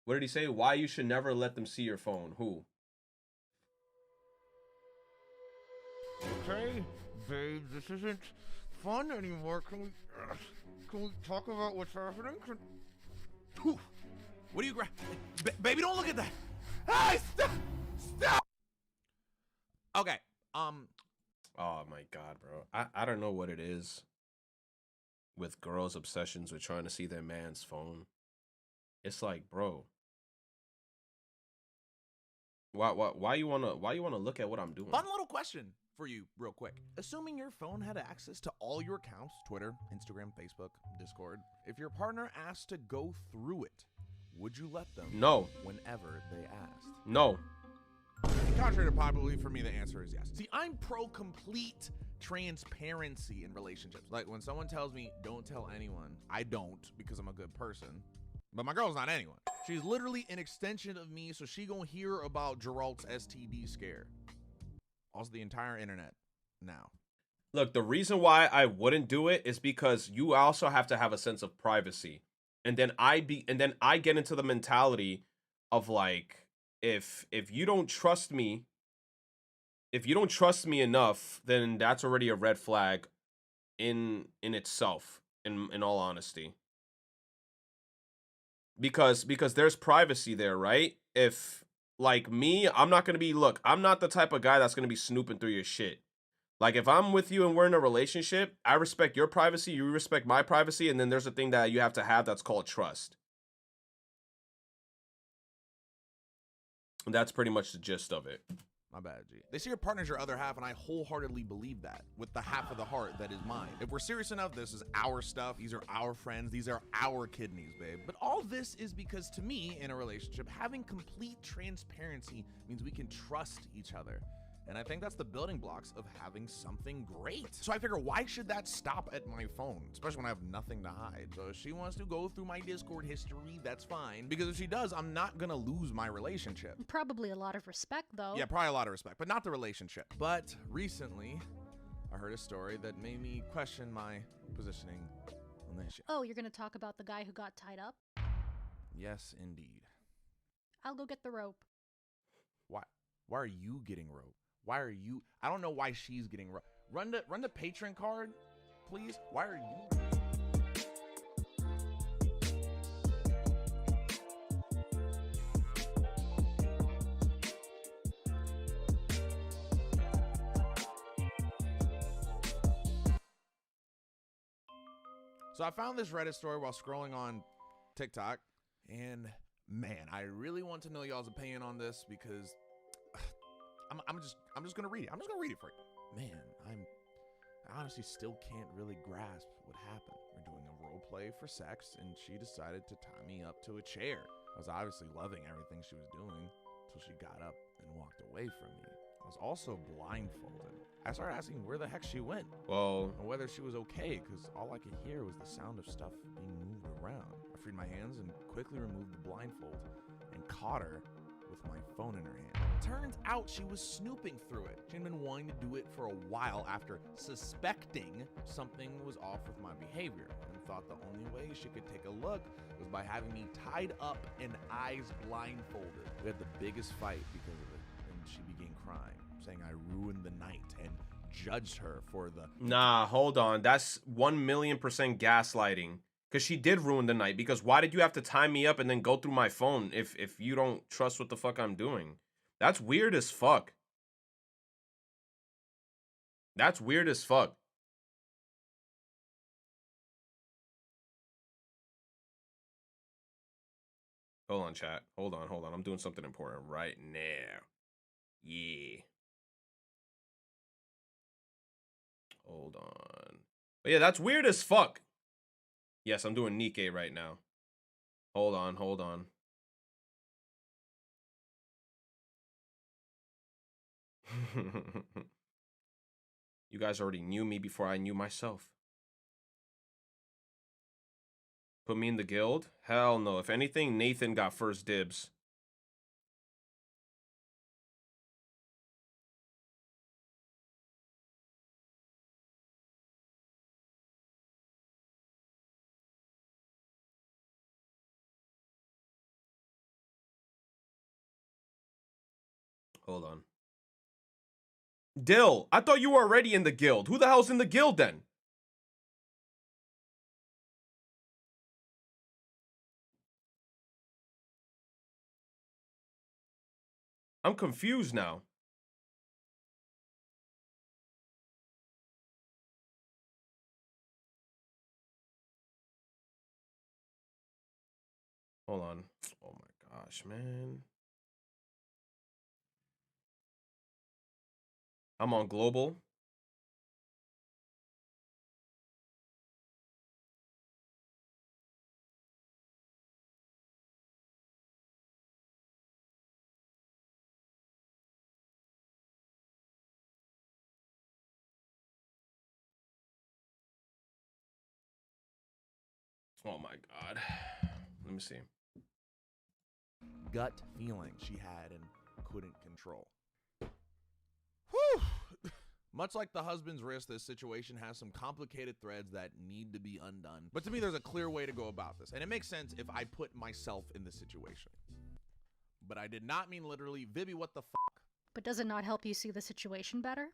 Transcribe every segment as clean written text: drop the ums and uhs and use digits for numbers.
What did he say? Why you should never let them see your phone? Who? Okay, babe, this isn't fun anymore. Can we talk about what's happening? Whew. What do you grab? Baby, don't look at that. Hey, stop! Stop! Okay, Oh my god, bro. I don't know what it is with girls' obsessions with trying to see their man's phone. It's like, bro, why you wanna look at what I'm doing? fun little question for you, real quick. Assuming your phone had access to all your accounts, Twitter, Instagram, Facebook, Discord, if your partner asked to go through it, would you let them? No. Whenever they asked. No. Contrary to popular belief, for me, the answer is yes. See, I'm pro complete transparency in relationships. Like when someone tells me, don't tell anyone, I don't because I'm a good person. But my girl's not anyone. She's literally an extension of me, so she gonna hear about Geralt's STD scare. Also, the entire internet now. Look, the reason why I wouldn't do it is because you also have to have a sense of privacy. And then I get into the mentality of like, if you don't trust me, if you don't trust me enough, then that's already a red flag in itself, in all honesty. Because there's privacy there, right? If like me, I'm not gonna be look, I'm not the type of guy that's gonna be snooping through your shit. Like if I'm with you and we're in a relationship, I respect your privacy, you respect my privacy, and then there's a thing that you have to have that's called trust. And that's pretty much the gist of it. My bad, G. They say your partner's your other half, and I wholeheartedly believe that with the half of the heart that is mine. If we're serious enough, this is our stuff. These are our friends. These are our kidneys, babe. But all this is because to me, in a relationship, having complete transparency means we can trust each other. And I think that's the building blocks of having something great. So I figure, why should that stop at my phone? Especially when I have nothing to hide. So if she wants to go through my Discord history, that's fine. Because if she does, I'm not gonna lose my relationship. Probably a lot of respect, though. Yeah, probably a lot of respect, but not the relationship. But recently, I heard a story that made me question my positioning on this shit. Oh, you're gonna talk about the guy who got tied up? Yes, indeed. I'll go get the rope. Why? Why are you getting rope? Why are you? I don't know why she's getting rope. Run the patron card, please. Why are you? So I found this Reddit story while scrolling on TikTok, and man, I really want to know y'all's opinion on this because I'm just gonna read it. I'm just gonna read it for you. Man, I honestly still can't really grasp what happened. We're doing a role play for sex, and she decided to tie me up to a chair. I was obviously loving everything she was doing until she got up and walked away from me. I was also blindfolded. I started asking where the heck she went. Well, And whether she was okay, because all I could hear was the sound of stuff being moved around. I freed my hands and quickly removed the blindfold and caught her with my phone in her hand. Turns out she was snooping through it. She'd been wanting to do it for a while after suspecting something was off with my behavior and thought the only way she could take a look was by having me tied up and eyes blindfolded. We had the biggest fight because of it, and she began crying, saying I ruined the night and judged her for the... nah, hold on. That's 1,000,000% gaslighting. Because she did ruin the night. Because why did you have to tie me up and then go through my phone if you don't trust what the fuck I'm doing? That's weird as fuck. That's weird as fuck. Hold on, chat. Hold on. I'm doing something important right now. Yeah. Hold on. But yeah, that's weird as fuck. Yes, I'm doing Nikkei right now. Hold on. You guys already knew me before I knew myself. Put me in the guild? Hell no. If anything, Nathan got first dibs. Hold on. Dill, I thought you were already in the guild. Who the hell's in the guild then? I'm confused now. Hold on. Oh my gosh, man. I'm on global. Oh my god. Let me see. Gut feeling she had and couldn't control. Whew! Much like the husband's wrist, this situation has some complicated threads that need to be undone. But to me, there's a clear way to go about this. And it makes sense if I put myself in this situation. But I did not mean literally, Vivi, what the fuck? But does it not help you see the situation better?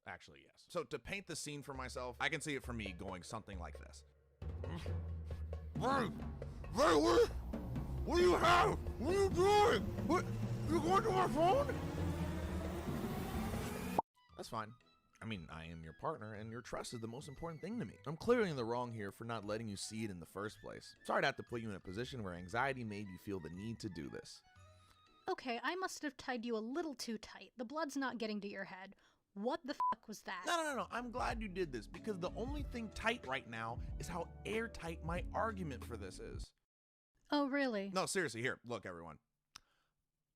Actually, yes. So to paint the scene for myself, I can see it for me going something like this. Hey, what do you have? What are you doing? What? You going to my phone? That's fine. I mean, I am your partner, and your trust is the most important thing to me. I'm clearly in the wrong here for not letting you see it in the first place. Sorry to have to put you in a position where anxiety made you feel the need to do this. Okay, I must have tied you a little too tight. The blood's not getting to your head. What the fuck was that? No. I'm glad you did this, because the only thing tight right now is how airtight my argument for this is. Oh, really? No, seriously, here, look, everyone.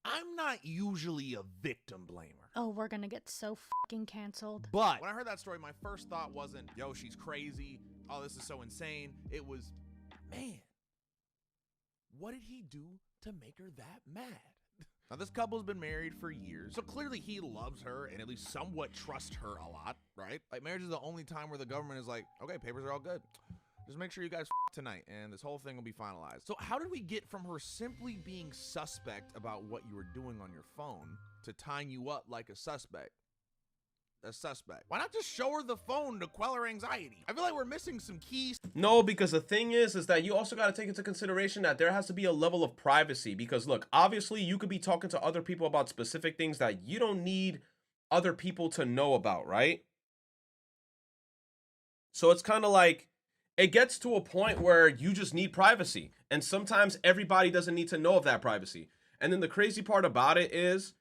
I'm not usually a victim blamer. Oh, we're gonna get so fucking canceled. But when I heard that story, my first thought wasn't, yo, she's crazy. Oh, this is so insane. It was, man, what did he do to make her that mad? Now, this couple's been married for years, so clearly he loves her and at least somewhat trusts her a lot, right? Like, marriage is the only time where the government is like, okay, papers are all good. Just make sure you guys tonight, and this whole thing will be finalized. So how did we get from her simply being suspect about what you were doing on your phone to tying you up like a suspect? A suspect. Why not just show her the phone to quell her anxiety? I feel like we're missing some keys. No, because the thing is that you also got to take into consideration that there has to be a level of privacy. Because look, obviously you could be talking to other people about specific things that you don't need other people to know about, right? So it's kind of like, it gets to a point where you just need privacy. And sometimes everybody doesn't need to know of that privacy. And then the crazy part about it is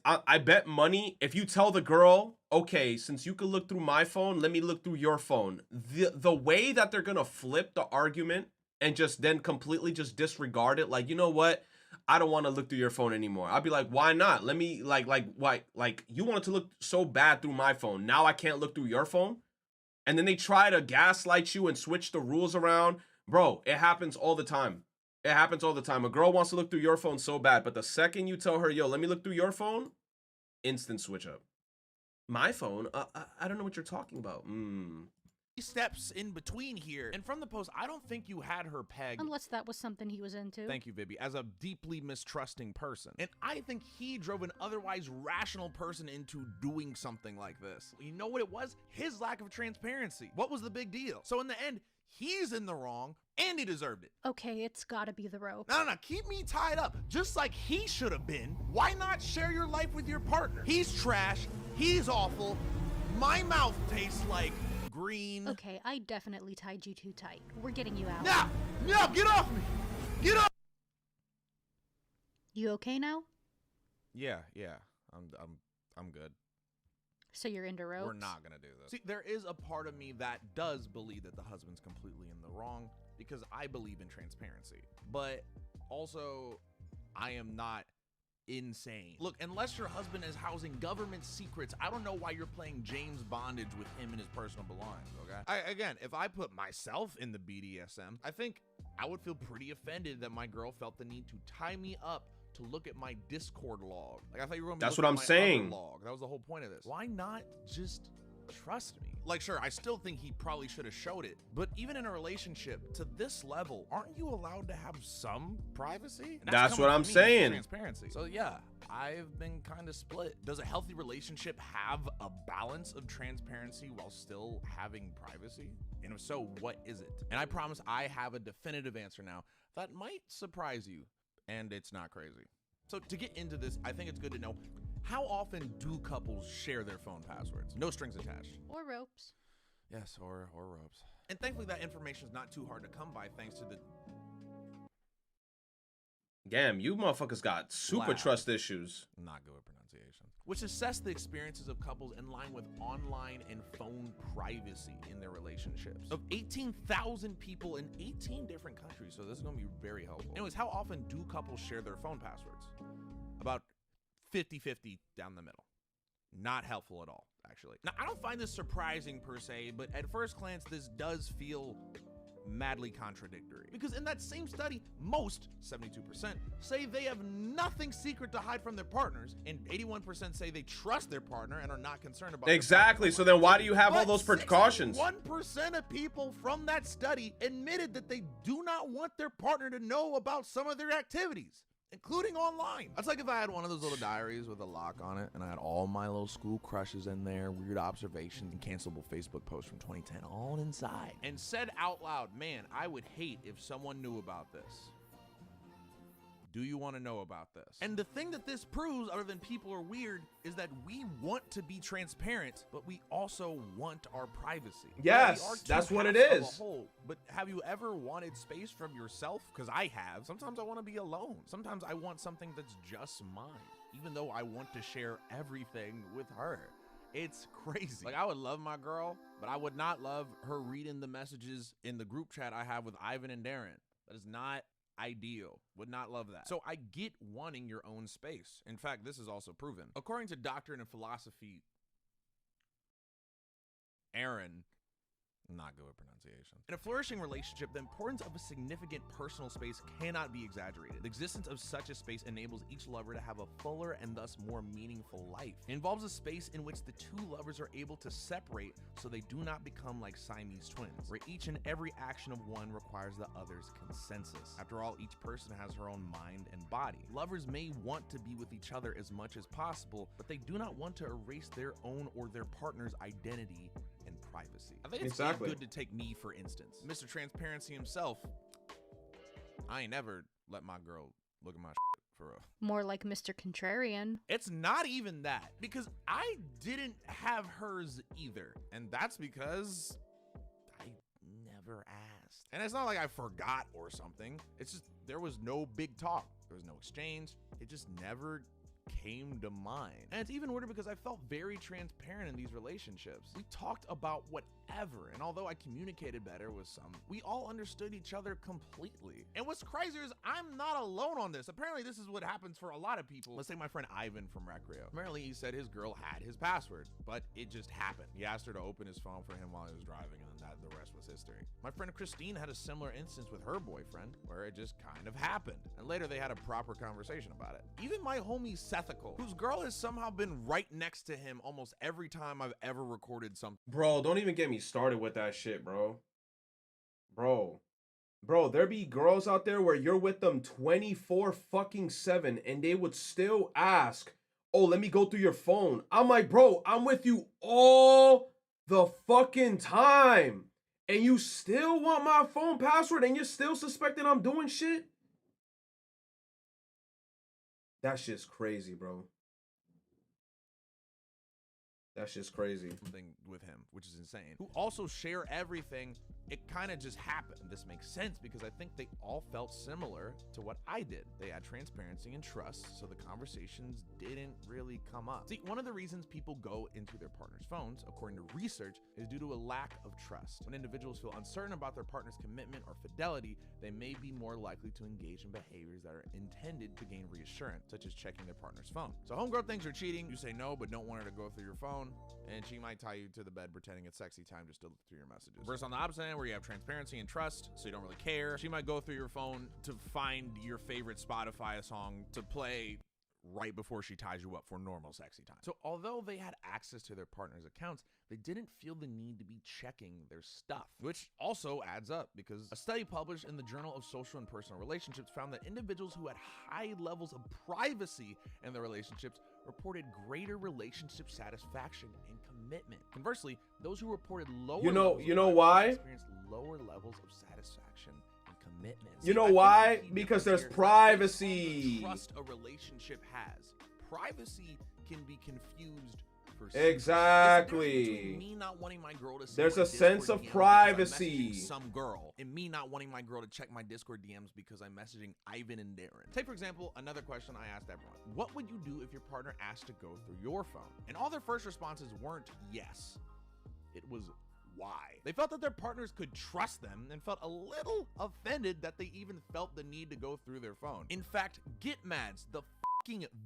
I bet money if you tell the girl, okay, since you can look through my phone, let me look through your phone. The way that they're going to flip the argument and just then completely just disregard it. Like, you know what? I don't want to look through your phone anymore. I'd be like, why not? Let me why? Like you wanted to look so bad through my phone. Now I can't look through your phone. And then they try to gaslight you and switch the rules around. Bro, it happens all the time. It happens all the time. A girl wants to look through your phone so bad, but the second you tell her, yo, let me look through your phone, instant switch up. My phone? I don't know what you're talking about. Steps in between here. And from the post, I don't think you had her pegged. Unless that was something he was into. Thank you, Vivi. As a deeply mistrusting person. And I think he drove an otherwise rational person into doing something like this. You know what it was? His lack of transparency. What was the big deal? So in the end, he's in the wrong and he deserved it. Okay, it's gotta be the rope. No, keep me tied up. Just like he should have been. Why not share your life with your partner? He's trash. He's awful. My mouth tastes like green. Okay, I definitely tied you too tight. We're getting you out. No, get off me. Get off. You okay now? Yeah. I'm good. So you're into ropes? We're not gonna do this. See, there is a part of me that does believe that the husband's completely in the wrong because I believe in transparency. But also, I am not insane. Look, unless your husband is housing government secrets, I don't know why you're playing James Bondage with him and his personal belongings, okay? Again, if I put myself in the BDSM, I think I would feel pretty offended that my girl felt the need to tie me up to look at my Discord log. Like, I thought you were going to be That's looking what I'm at my saying. other log. That was the whole point of this. Why not just trust me. Like, sure, I still think he probably should have showed it, but even in a relationship to this level, aren't you allowed to have some privacy? And That's what coming I'm from me, saying. Transparency. So yeah, I've been kind of split. Does a healthy relationship have a balance of transparency while still having privacy? And if so, what is it? And I promise I have a definitive answer now that might surprise you, and it's not crazy. So to get into this, I think it's good to know, how often do couples share their phone passwords? No strings attached. Or ropes. Yes, or ropes. And thankfully that information is not too hard to come by thanks to the Damn, you motherfuckers got super Lab. trust issues. Not good with pronunciation. Which assess the experiences of couples in line with online and phone privacy in their relationships. Of 18,000 people in 18 different countries, so this is going to be very helpful. Anyways, how often do couples share their phone passwords? About 50-50 down the middle. Not helpful at all, actually. Now, I don't find this surprising per se, but at first glance, this does feel madly contradictory. Because in that same study, most, 72%, say they have nothing secret to hide from their partners, and 81% say they trust their partner and are not concerned about Exactly. So then why do you have all those precautions? 1% of people from that study admitted that they do not want their partner to know about some of their activities, including online. That's like if I had one of those little diaries with a lock on it, and I had all my little school crushes in there, weird observations, and cancelable Facebook posts from 2010 all inside, and said out loud, man, I would hate if someone knew about this. Do you want to know about this? And the thing that this proves, other than people are weird, is that we want to be transparent, but we also want our privacy. Yes, We are two that's what it halves of a is. whole. But have you ever wanted space from yourself? Because I have. Sometimes I want to be alone. Sometimes I want something that's just mine, even though I want to share everything with her. It's crazy. Like, I would love my girl, but I would not love her reading the messages in the group chat I have with Ivan and Darren. That is not ideal. Would not love that. So I get wanting your own space. In fact, this is also proven. According to doctrine and philosophy, Aaron, not good with pronunciation. In a flourishing relationship, the importance of a significant personal space cannot be exaggerated. The existence of such a space enables each lover to have a fuller and thus more meaningful life. It involves a space in which the two lovers are able to separate so they do not become like Siamese twins, where each and every action of one requires the other's consensus. After all, each person has her own mind and body. Lovers may want to be with each other as much as possible, but they do not want to erase their own or their partner's identity and privacy. I think it's good to take me, for instance. Mr. Transparency himself, I ain't never let my girl look at my shit for real. More like Mr. Contrarian. It's not even that, because I didn't have hers either. And that's because I never asked. And it's not like I forgot or something. It's just there was no big talk. There was no exchange. It just never came to mind. And it's even weirder because I felt very transparent in these relationships. We talked about whatever, and although I communicated better with some, we all understood each other completely. And what's crazier is I'm not alone on this. Apparently this is what happens for a lot of people. Let's take my friend Ivan from Recreo. Apparently he said his girl had his password, but it just happened. He asked her to open his phone for him while he was driving, and then the rest was history. My friend Christine had a similar instance with her boyfriend where it just kind of happened, and later they had a proper conversation about it. Even my homie Sethical, whose girl has somehow been right next to him almost every time I've ever recorded something. Bro, don't even get me started with that shit, bro. Bro, there be girls out there where you're with them 24/7 and they would still ask, oh, let me go through your phone. I'm like, bro, I'm with you all the fucking time. And you still want my phone password and you're still suspecting I'm doing shit? That shit's crazy, bro. That's just crazy. Thing with him, which is insane. Who also share everything. It kind of just happened. This makes sense because I think they all felt similar to what I did. They had transparency and trust, so the conversations didn't really come up. See, one of the reasons people go into their partner's phones, according to research, is due to a lack of trust. When individuals feel uncertain about their partner's commitment or fidelity, they may be more likely to engage in behaviors that are intended to gain reassurance, such as checking their partner's phone. So homegirl thinks you're cheating, you say no, but don't want her to go through your phone, and she might tie you to the bed pretending it's sexy time just to look through your messages. Versus on the opposite end, where you have transparency and trust, so you don't really care, she might go through your phone to find your favorite Spotify song to play right before she ties you up for normal sexy time. So although they had access to their partner's accounts, they didn't feel the need to be checking their stuff, which also adds up because a study published in the Journal of Social and Personal Relationships found that individuals who had high levels of privacy in their relationships reported greater relationship satisfaction and commitment. Conversely, those who reported lower levels you know of why? privacy experienced lower levels of satisfaction and commitment. You See, know I think why? the key Because difference there's here is that privacy. based on the trust a relationship has. Privacy can be confused for Exactly. There's a difference between me not wanting my girl to see There's my a sense Discord of DMs because I'm privacy. messaging some girl, and me not wanting my girl to check my Discord DMs because I'm messaging Ivan and Darren. Take, for example, another question I asked everyone. What would you do if your partner asked to go through your phone? And all their first responses weren't yes. It was why. They felt that their partners could trust them and felt a little offended that they even felt the need to go through their phone. In fact, GetMads, the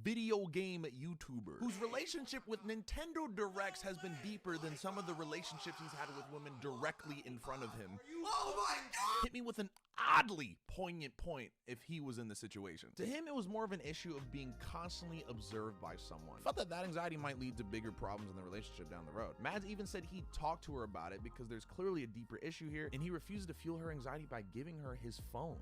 video game YouTuber whose relationship with Nintendo Directs has been deeper than some of the relationships he's had with women directly in front of him. Oh my God! Hit me with an oddly poignant point if he was in the situation. To him, it was more of an issue of being constantly observed by someone. Felt that anxiety might lead to bigger problems in the relationship down the road. Mads even said he'd talk to her about it because there's clearly a deeper issue here, and he refused to fuel her anxiety by giving her his phone.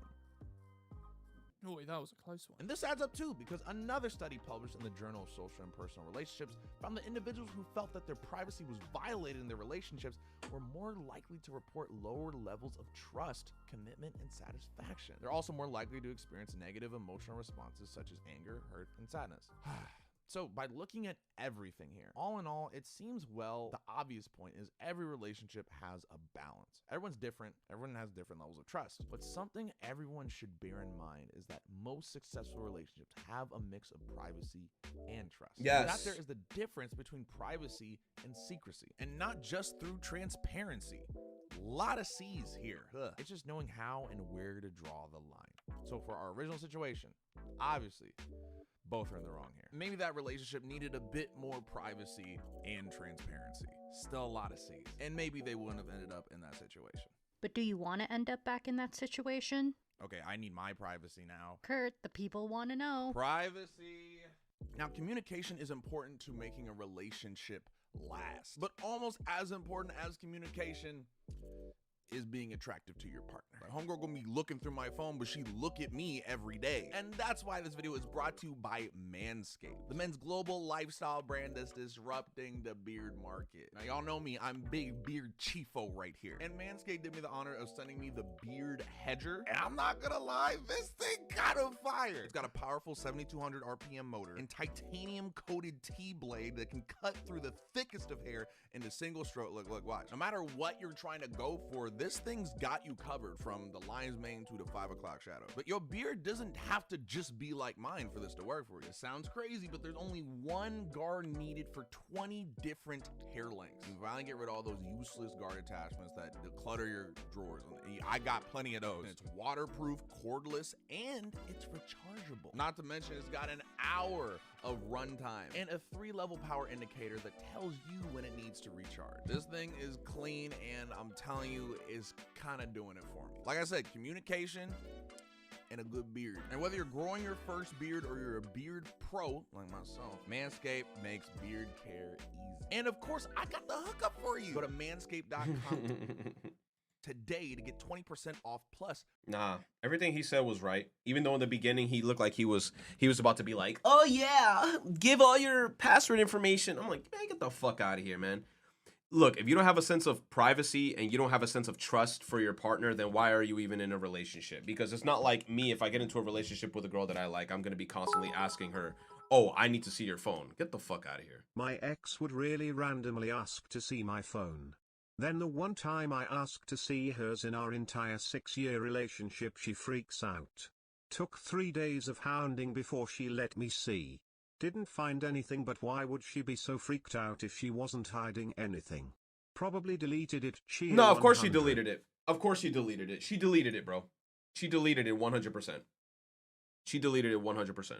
Oh, that was a close one. And this adds up too, because another study published in the Journal of Social and Personal Relationships found that individuals who felt that their privacy was violated in their relationships were more likely to report lower levels of trust, commitment, and satisfaction. They're also more likely to experience negative emotional responses such as anger, hurt, and sadness. So by looking at everything here, all in all, it seems, well, the obvious point is every relationship has a balance. Everyone's different. Everyone has different levels of trust. But something everyone should bear in mind is that most successful relationships have a mix of privacy and trust. Yes. That there is the difference between privacy and secrecy, and not just through transparency. A lot of C's here. It's just knowing how and where to draw the line. So for our original situation, obviously, both are in the wrong here. Maybe that relationship needed a bit more privacy and transparency. Still a lot of C's. And maybe they wouldn't have ended up in that situation. But do you want to end up back in that situation? Okay, I need my privacy now. Kurt, the people want to know. Privacy. Now, communication is important to making a relationship last. But almost as important as communication is being attractive to your partner. My homegirl gonna be looking through my phone, but she look at me every day. And that's why this video is brought to you by Manscaped, the men's global lifestyle brand that's disrupting the beard market. Now y'all know me, I'm big beard chiefo right here. And Manscaped did me the honor of sending me the Beard Hedger. And I'm not gonna lie, this thing got a fire. It's got a powerful 7,200 RPM motor and titanium coated T-blade that can cut through the thickest of hair into single stroke. Look, watch. No matter what you're trying to go for, this thing's got you covered from the lion's mane to the 5 o'clock shadow. But your beard doesn't have to just be like mine for this to work for you. It sounds crazy, but there's only one guard needed for 20 different hair lengths. You finally get rid of all those useless guard attachments that clutter your drawers. I got plenty of those. And it's waterproof, cordless, and it's rechargeable. Not to mention it's got an hour of runtime and a 3-level power indicator that tells you when it needs to recharge. This thing is clean, and I'm telling you, is kind of doing it for me. Like I said, communication and a good beard. And whether you're growing your first beard or you're a beard pro like myself, Manscaped makes beard care easy. And of course, I got the hookup for you. Go to manscaped.com today to get 20% off plus. Nah, everything he said was right. Even though in the beginning he looked like he was about to be like, oh yeah, give all your password information. I'm like, man, get the fuck out of here, man. Look, if you don't have a sense of privacy and you don't have a sense of trust for your partner, then why are you even in a relationship? Because it's not like me, if I get into a relationship with a girl that I like, I'm going to be constantly asking her, oh, I need to see your phone. Get the fuck out of here. My ex would really randomly ask to see my phone. Then the one time I asked to see hers in our entire 6-year relationship, she freaks out. Took 3 days of hounding before she let me see. Didn't find anything, but why would she be so freaked out if she wasn't hiding anything? Probably deleted it. No, of course she deleted it. Of course she deleted it. She deleted it, bro. She deleted it 100%. She deleted it 100%.